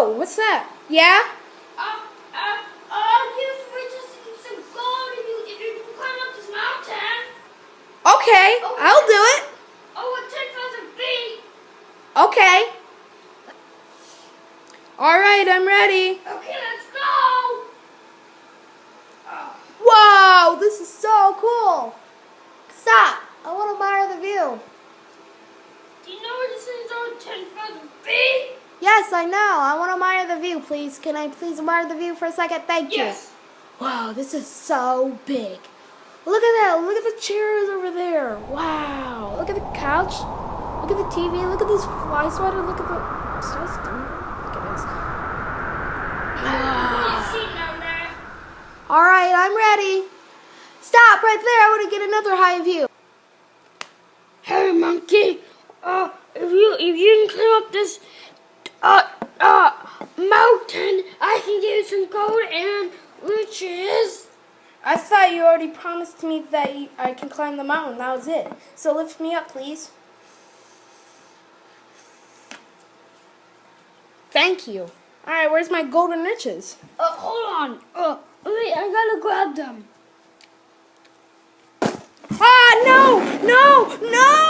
Whoa, what's that? Yeah? Use riches to get some gold if you climb up this mountain. Okay, I'll do it. Oh, 10,000 feet. Okay. All right, I'm ready. Okay, let's go. Wow, this is so cool. Stop. I want to admire the view. Do you know where this is on 10,000 feet? Yes, I know. I want to admire the view, please. Can I please admire the view for a second? Thank you. Yes. Wow, this is so big. Look at that. Look at the chairs over there. Wow. Look at the couch. Look at the TV. Look at this fly sweater. Look at the... Look at this. What do you see down there? All right, I'm ready. Stop right there. I want to get another high view. Hey, monkey. If you can climb up this mountain, I can give you some gold and riches. I thought you already promised me that I can climb the mountain. That was it. So lift me up, please. Thank you. All right, where's my golden riches? Hold on. Wait, I gotta grab them. Ah, no! No! No!